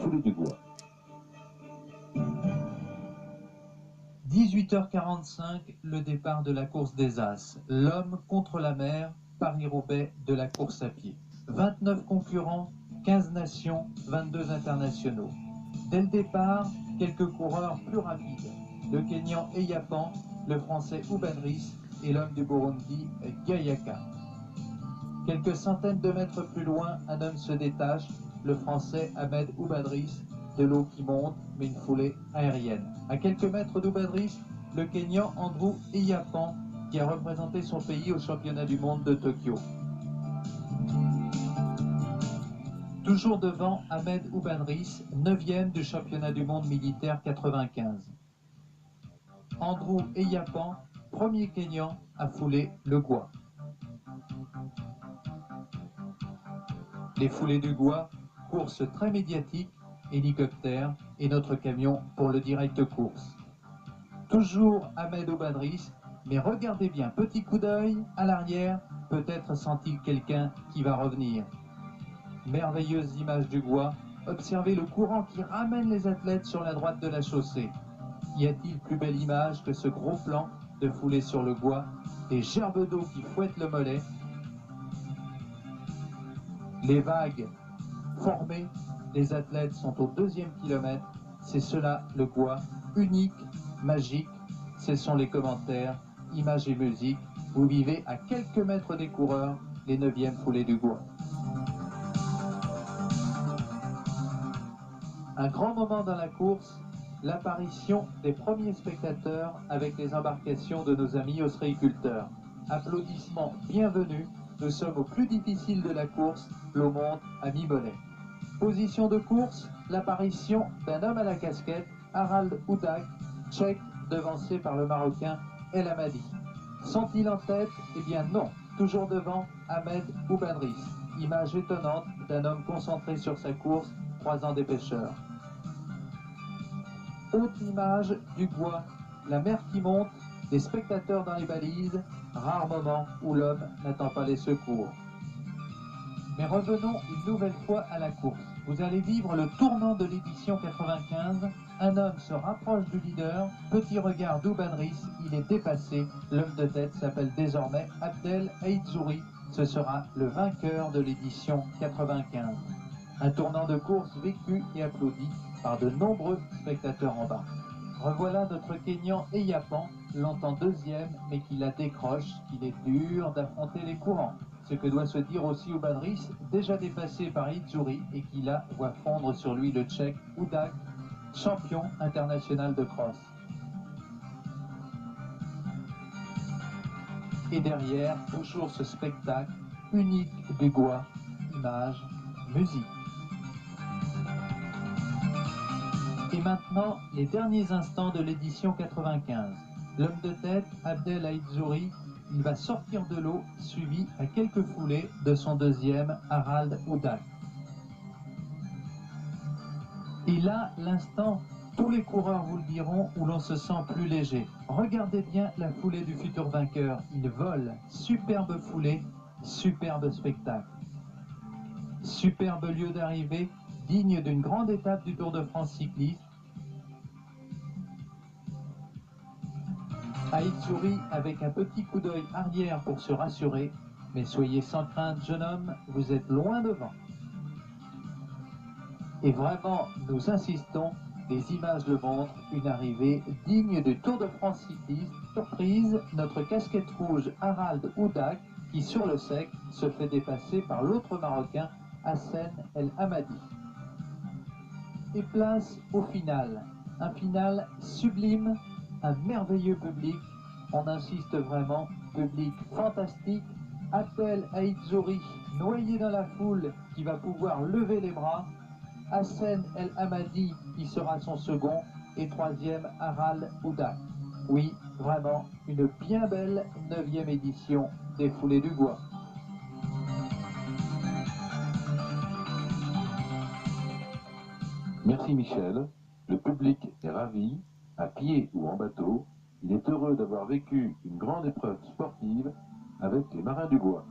foulée du Gois. 18h45, le départ de la course des As. L'homme contre la mer, Paris-Roubaix de la course à pied. 29 concurrents, 15 nations, 22 internationaux. Dès le départ, quelques coureurs plus rapides. Le Kényan Eyapan, le Français Oubadris et l'homme du Burundi Gayaka. Quelques centaines de mètres plus loin, un homme se détache, le Français Ahmed Oubadris, de l'eau qui monte, mais une foulée aérienne. À quelques mètres d'Oubadris, le Kényan Andrew Eyapan, qui a représenté son pays au championnat du monde de Tokyo. Toujours devant Ahmed Oubadris, 9e du championnat du monde militaire 95. Andrew Eyapan, premier Kényan à fouler le Gois. Les foulées du Gois, course très médiatique, hélicoptère et notre camion pour le direct course. Toujours Ahmed Oubadris, mais regardez bien, petit coup d'œil à l'arrière, peut-être sent-il quelqu'un qui va revenir. Merveilleuse image du Gois, observez le courant qui ramène les athlètes sur la droite de la chaussée. Y a-t-il plus belle image que ce gros plan de foulée sur le Gois, des gerbes d'eau qui fouettent le mollet, les vagues formées, les athlètes sont au 2e kilomètre, c'est cela le Gois, unique, magique, ce sont les commentaires, images et musique, vous vivez à quelques mètres des coureurs, les 9e foulées du Gois. Un grand moment dans la course, l'apparition des premiers spectateurs avec les embarcations de nos amis ostréiculteurs. Applaudissements bienvenus, nous sommes au plus difficile de la course, l'eau monte à mi-mollet. Position de course, l'apparition d'un homme à la casquette, Harald Udak, tchèque, devancé par le Marocain El Amadi. Sont-ils en tête? Eh bien non, toujours devant Ahmed Oubadris. Image étonnante d'un homme concentré sur sa course, croisant des pêcheurs. Autre image du Gois, la mer qui monte, des spectateurs dans les balises, rare moment où l'homme n'attend pas les secours. Mais revenons une nouvelle fois à la course. Vous allez vivre le tournant de l'édition 95. Un homme se rapproche du leader. Petit regard d'Oubadris, il est dépassé. L'homme de tête s'appelle désormais Abdel Aïdzouri. Ce sera le vainqueur de l'édition 95. Un tournant de course vécu et applaudi par de nombreux spectateurs en bas. Revoilà notre Kényan Eyapan, longtemps 2e, mais qui la décroche, qu'il est dur d'affronter les courants. Ce que doit se dire aussi Oubadris, déjà dépassé par Aïdzouri et qui là voit fondre sur lui le Tchèque Udak, champion international de cross. Et derrière, toujours ce spectacle unique du Gois, images, musique. Et maintenant, les derniers instants de l'édition 95. L'homme de tête, Abdel Aïdzouri, il va sortir de l'eau, suivi à quelques foulées de son 2e, Harald Udak. Et là, l'instant, tous les coureurs vous le diront, où l'on se sent plus léger. Regardez bien la foulée du futur vainqueur. Il vole, superbe foulée, superbe spectacle. Superbe lieu d'arrivée, digne d'une grande étape du Tour de France cycliste. Aïdzouri avec un petit coup d'œil arrière pour se rassurer, mais soyez sans crainte, jeune homme, vous êtes loin devant. Et vraiment, nous insistons, les images le montrent, une arrivée digne du Tour de France cycliste. Surprise, notre casquette rouge Harald Udak, qui sur le sec se fait dépasser par l'autre Marocain, Hassen El Amadi. Et place au final, un final sublime, un merveilleux public, on insiste vraiment, public fantastique, Abdel Aïdzouri noyé dans la foule qui va pouvoir lever les bras, Hassen El Amadi qui sera son second et 3e Harald Udak. Oui, vraiment une bien belle 9e édition des Foulées du Gois. Merci Michel, le public est ravi, à pied ou en bateau, il est heureux d'avoir vécu une grande épreuve sportive avec les marins du Gois.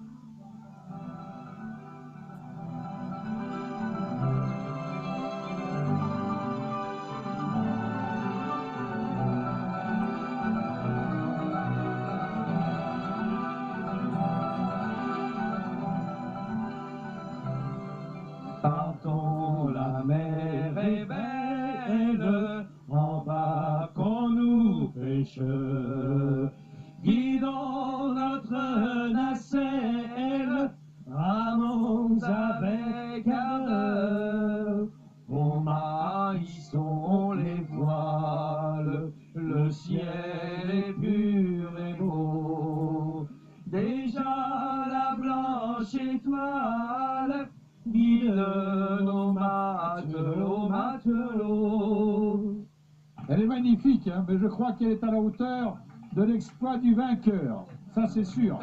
matelot, matelot. Elle est magnifique, hein, mais je crois qu'elle est à la hauteur de l'exploit du vainqueur. Ça, c'est sûr.